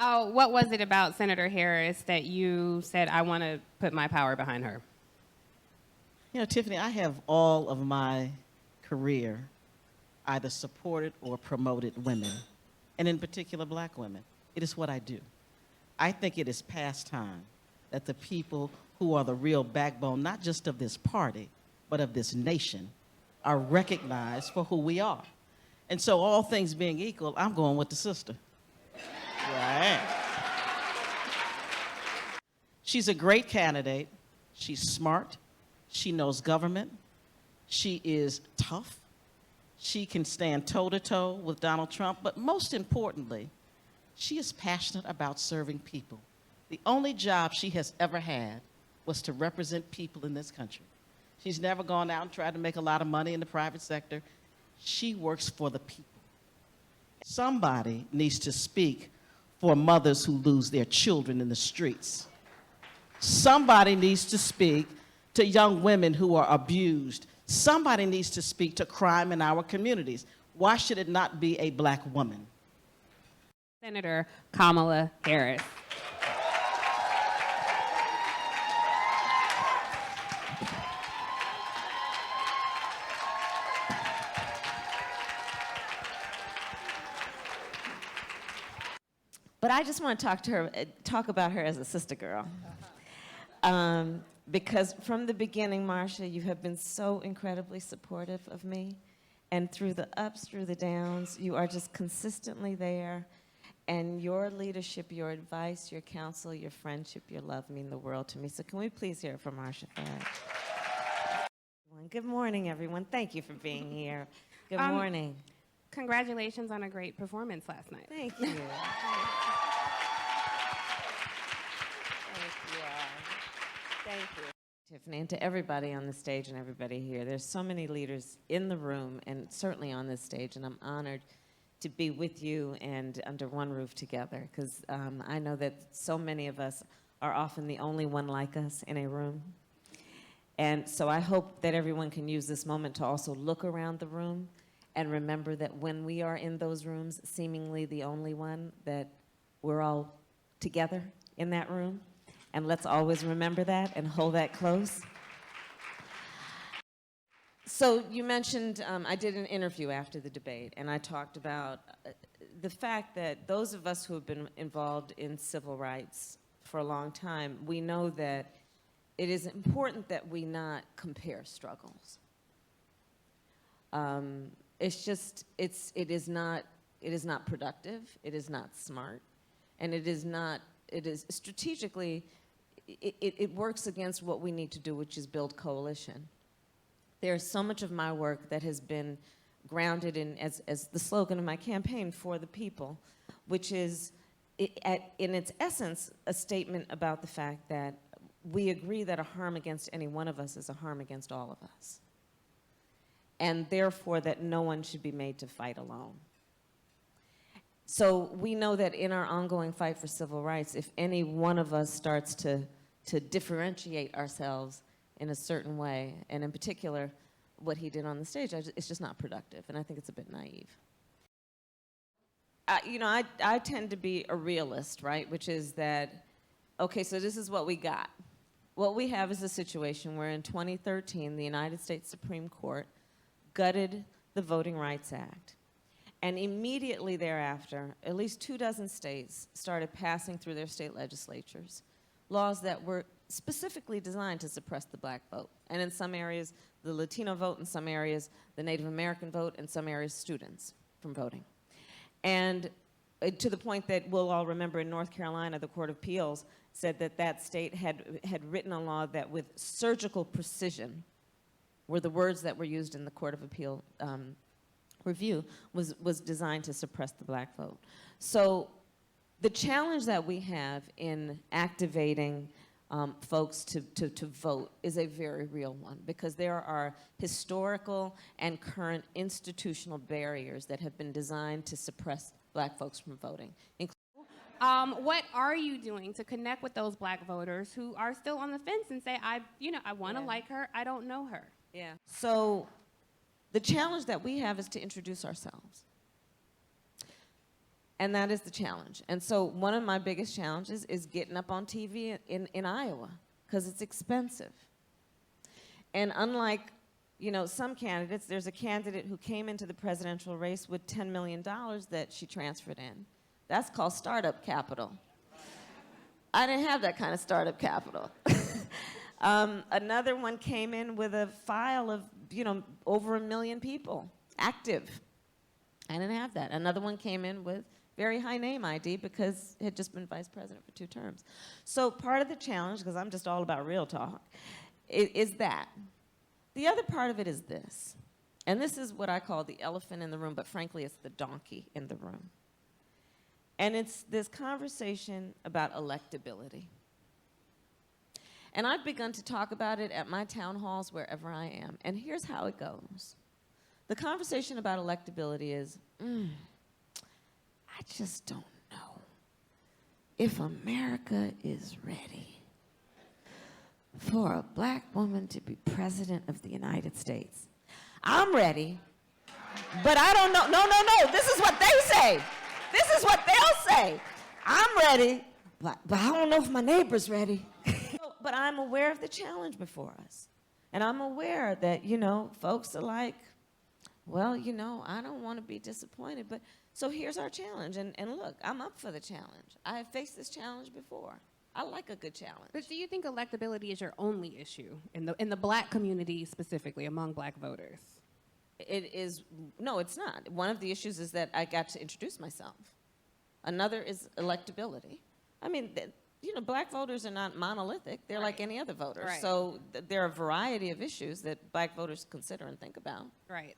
Oh, what was it about Senator Harris that you said, I want to put my power behind her? You know, Tiffany, I have all of my career either supported or promoted women, and in particular black women. It is what I do. I think it is past time that the people who are the real backbone, not just of this party, but of this nation, are recognized for who we are. And so all things being equal, I'm going with the sister. Right. She's a great candidate. She's smart. She knows government. She is tough. She can stand toe-to-toe with Donald Trump. But most importantly, she is passionate about serving people. The only job she has ever had was to represent people in this country. She's never gone out and tried to make a lot of money in the private sector. She works for the people. Somebody needs to speak for mothers who lose their children in the streets. Somebody needs to speak to young women who are abused. Somebody needs to speak to crime in our communities. Why should it not be a black woman? Senator Kamala Harris. But I just want to talk about her as a sister girl. Because from the beginning, Marcia, you have been so incredibly supportive of me. And through the ups, through the downs, you are just consistently there. And your leadership, your advice, your counsel, your friendship, your love mean the world to me. So can we please hear it from Marcia Fudge? Good morning, everyone. Thank you for being here. Good morning. Congratulations on a great performance last night. Thank you. Thank you. Thank you. Tiffany, and to everybody on the stage and everybody here. There's so many leaders in the room and certainly on this stage, and I'm honored to be with you and under one roof together, because I know that so many of us are often the only one like us in a room. And so I hope that everyone can use this moment to also look around the room and remember that when we are in those rooms, seemingly the only one, that we're all together in that room. And let's always remember that and hold that close. So you mentioned, I did an interview after the debate, and I talked about the fact that those of us who have been involved in civil rights for a long time, we know that it is important that we not compare struggles. It is not productive, it is not smart, and it is strategically, it works against what we need to do, which is build coalition. There's so much of my work that has been grounded in, as the slogan of my campaign, for the people, which is, in its essence, a statement about the fact that we agree that a harm against any one of us is a harm against all of us, and therefore that no one should be made to fight alone. So we know that in our ongoing fight for civil rights, if any one of us starts to differentiate ourselves in a certain way, and in particular, what he did on the stage, it's just not productive, and I think it's a bit naive. I tend to be a realist, right, which is that, okay, so this is what we got. What we have is a situation where in 2013, the United States Supreme Court gutted the Voting Rights Act. And immediately thereafter, at least 24 states started passing through their state legislatures laws that were specifically designed to suppress the black vote. And in some areas, the Latino vote, in some areas, the Native American vote, in some areas, students from voting. And to the point that we'll all remember in North Carolina, the Court of Appeals said that that state had written a law that with surgical precision, were the words that were used in the Court of Appeal review, was designed to suppress the black vote. So the challenge that we have in activating folks to vote is a very real one, because there are historical and current institutional barriers that have been designed to suppress black folks from voting. What are you doing to connect with those black voters who are still on the fence and say, I want to like her, I don't know her? Yeah. So the challenge that we have is to introduce ourselves. And that is the challenge. And so one of my biggest challenges is getting up on TV in Iowa, because it's expensive. And unlike, you know, some candidates, there's a candidate who came into the presidential race with $10 million that she transferred in. That's called startup capital. I didn't have that kind of startup capital. Another one came in with a file of, you know, over 1 million people active. I didn't have that. Another one came in with very high name ID because had just been vice president for 2 terms. So part of the challenge, because I'm just all about real talk, is that. The other part of it is this, and this is what I call the elephant in the room, but frankly it's the donkey in the room. And it's this conversation about electability. And I've begun to talk about it at my town halls wherever I am, and here's how it goes. The conversation about electability is, I just don't know if America is ready for a black woman to be president of the United States. I'm ready, but I don't know. No. This is what they say. This is what they'll say. I'm ready, but I don't know if my neighbor's ready. But I'm aware of the challenge before us. And I'm aware that, you know, folks are like, well, you know, I don't want to be disappointed, but so here's our challenge. And look, I'm up for the challenge. I have faced this challenge before. I like a good challenge. But do you think electability is your only issue in the black community specifically, among black voters? It is, no, it's not. One of the issues is that I got to introduce myself. Another is electability. I mean, you know, black voters are not monolithic. They're like any other voter. Right. So there are a variety of issues that black voters consider and think about. Right.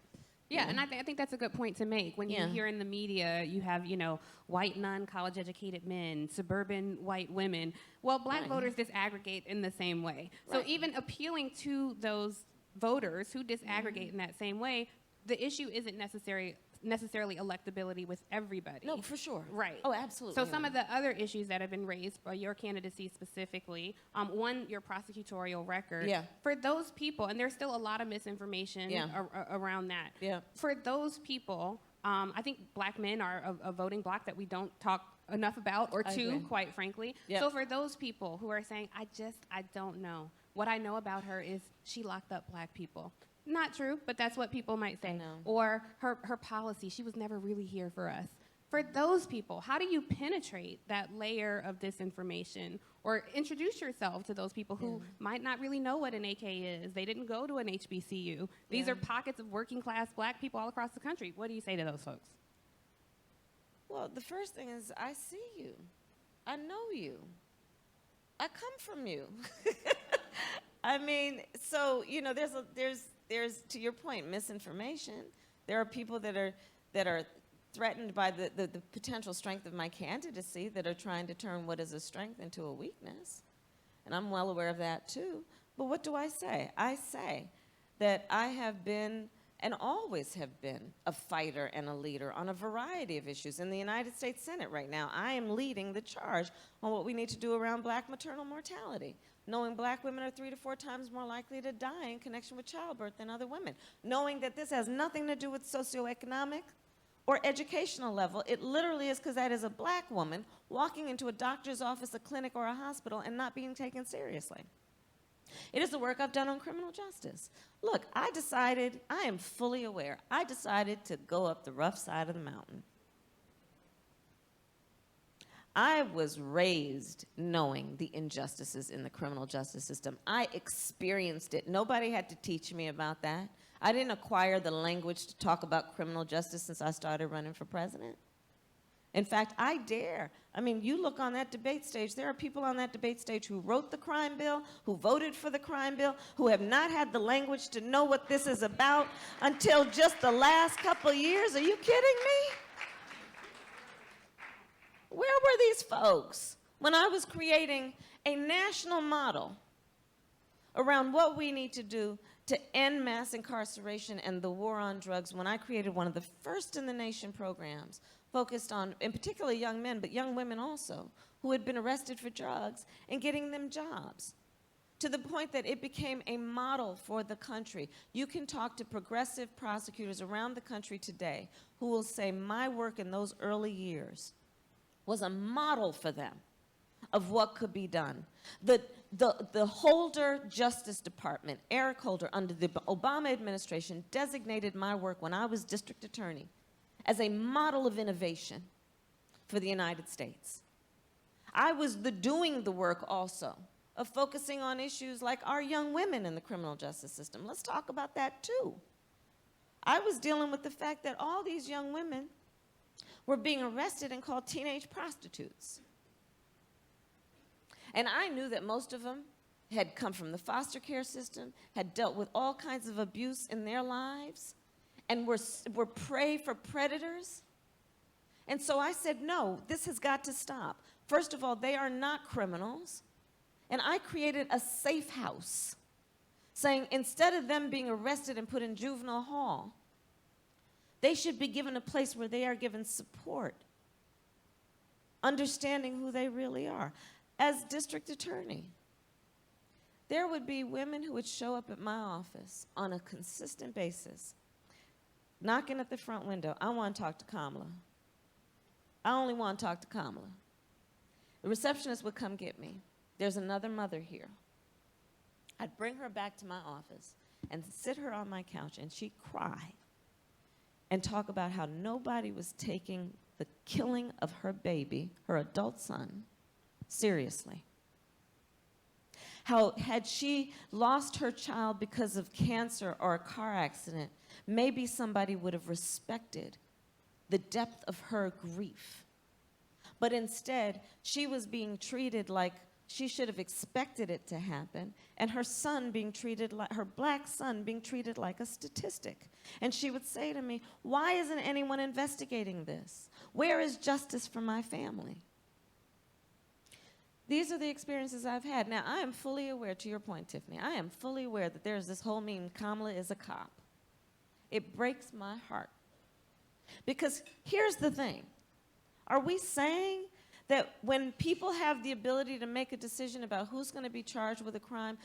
Yeah, and I think that's a good point to make. When you hear in the media, you have, you know, white non-college educated men, suburban white women. Well, black voters disaggregate in the same way. So even appealing to those voters who disaggregate in that same way, the issue isn't necessarily electability with everybody. No, for sure. Right. Oh, absolutely. So some of the other issues that have been raised by your candidacy specifically, one, your prosecutorial record. Yeah. For those people, and there's still a lot of misinformation around that. Yeah. For those people, I think black men are a voting bloc that we don't talk enough about, or two, quite frankly. Yep. So for those people who are saying, I don't know. What I know about her is she locked up black people. Not true, but that's what people might say. Or her policy, she was never really here for us. For those people, how do you penetrate that layer of disinformation or introduce yourself to those people who might not really know what an AK is? They didn't go to an HBCU. These are pockets of working class black people all across the country. What do you say to those folks? Well, the first thing is I see you. I know you. I come from you. I mean, so, you know, there's to your point, misinformation. There are people that are threatened by the potential strength of my candidacy that are trying to turn what is a strength into a weakness. And I'm well aware of that too. But what do I say? I say that I have been and always have been a fighter and a leader on a variety of issues. In the United States Senate right now, I am leading the charge on what we need to do around black maternal mortality. Knowing black women are 3 to 4 times more likely to die in connection with childbirth than other women. Knowing that this has nothing to do with socioeconomic or educational level. It literally is because that is a black woman walking into a doctor's office, a clinic, or a hospital and not being taken seriously. It is the work I've done on criminal justice. Look, I am fully aware, I decided to go up the rough side of the mountain. I was raised knowing the injustices in the criminal justice system. I experienced it. Nobody had to teach me about that. I didn't acquire the language to talk about criminal justice since I started running for president. In fact, I dare. I mean, you look on that debate stage, there are people on that debate stage who wrote the crime bill, who voted for the crime bill, who have not had the language to know what this is about until just the last couple years. Are you kidding me? Where were these folks when I was creating a national model around what we need to do to end mass incarceration and the war on drugs, when I created one of the first in the nation programs focused on, in particular, young men, but young women also, who had been arrested for drugs, and getting them jobs? to the point that it became a model for the country. You can talk to progressive prosecutors around the country today who will say my work in those early years was a model for them of what could be done. The Holder Justice Department, Eric Holder, under the Obama administration, designated my work when I was district attorney as a model of innovation for the United States. I was doing the work also of focusing on issues like our young women in the criminal justice system. Let's talk about that too. I was dealing with the fact that all these young women were being arrested and called teenage prostitutes. And I knew that most of them had come from the foster care system, had dealt with all kinds of abuse in their lives, and were prey for predators. And so I said, no, this has got to stop. First of all, they are not criminals. And I created a safe house, saying instead of them being arrested and put in juvenile hall, they should be given a place where they are given support, understanding who they really are. As district attorney, there would be women who would show up at my office on a consistent basis, knocking at the front window. I want to talk to Kamala. I only want to talk to Kamala. The receptionist would come get me. There's another mother here. I'd bring her back to my office and sit her on my couch, and she'd cry and talk about how nobody was taking the killing of her baby, her adult son, seriously. How had she lost her child because of cancer or a car accident, maybe somebody would have respected the depth of her grief. But instead, she was being treated like she should have expected it to happen, and her son being treated like, her black son being treated like a statistic. And she would say to me, why isn't anyone investigating this? Where is justice for my family? These are the experiences I've had. Now, I am fully aware, to your point, Tiffany, I am fully aware that there's this whole meme, Kamala is a cop. It breaks my heart. Because here's the thing. Are we saying that when people have the ability to make a decision about who's going to be charged with a crime,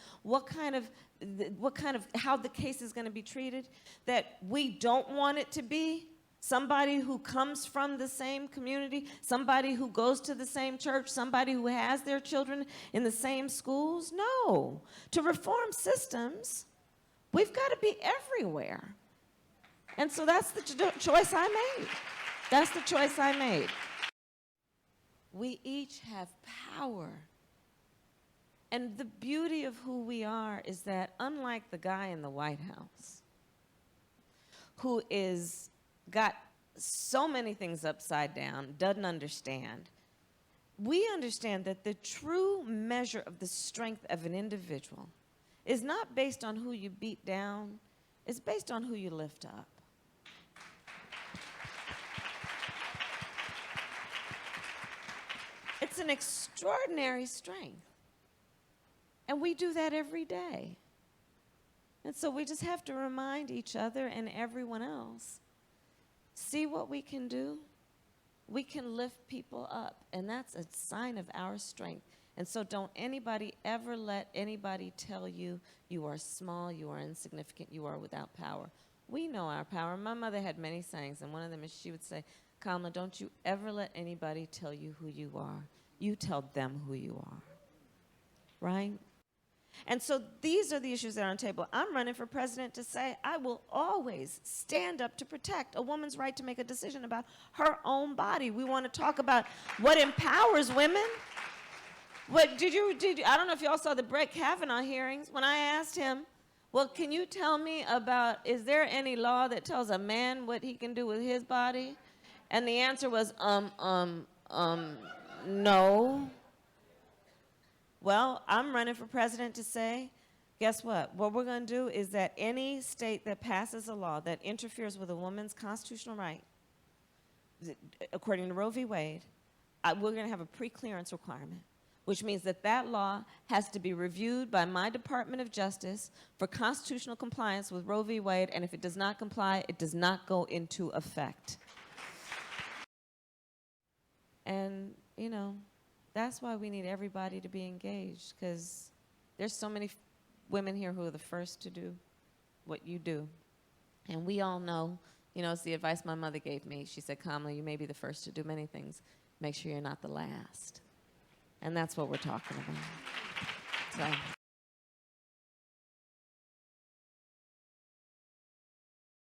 how the case is going to be treated, that we don't want it to be somebody who comes from the same community, somebody who goes to the same church, somebody who has their children in the same schools? No. To reform systems, we've got to be everywhere. And so that's the choice I made. That's the choice I made. We each have power. And the beauty of who we are is that unlike the guy in the White House, who is got so many things upside down, doesn't understand, we understand that the true measure of the strength of an individual is not based on who you beat down, it's based on who you lift up. It's an extraordinary strength. And we do that every day. And so we just have to remind each other and everyone else, see what we can do. We can lift people up, and that's a sign of our strength. And so don't anybody ever let anybody tell you you are small, you are insignificant, you are without power. We know our power. My mother had many sayings, and one of them is she would say, Kamala, don't you ever let anybody tell you who you are. You tell them who you are, right? And so these are the issues that are on the table. I'm running for president to say I will always stand up to protect a woman's right to make a decision about her own body. We want to talk about what empowers women. What I don't know if y'all saw the Brett Kavanaugh hearings when I asked him, well, can you tell me about, is there any law that tells a man what he can do with his body? And the answer was, no. Well, I'm running for president to say, guess what? What we're going to do is that any state that passes a law that interferes with a woman's constitutional right, according to Roe v. Wade, we're going to have a pre-clearance requirement, which means that that law has to be reviewed by my Department of Justice for constitutional compliance with Roe v. Wade, and if it does not comply, it does not go into effect. And, you know, that's why we need everybody to be engaged, because There's so many women here who are the first to do what you do. And we all know, you know, it's the advice my mother gave me. She said, Kamala, you may be the first to do many things. Make sure you're not the last. And that's what we're talking about. So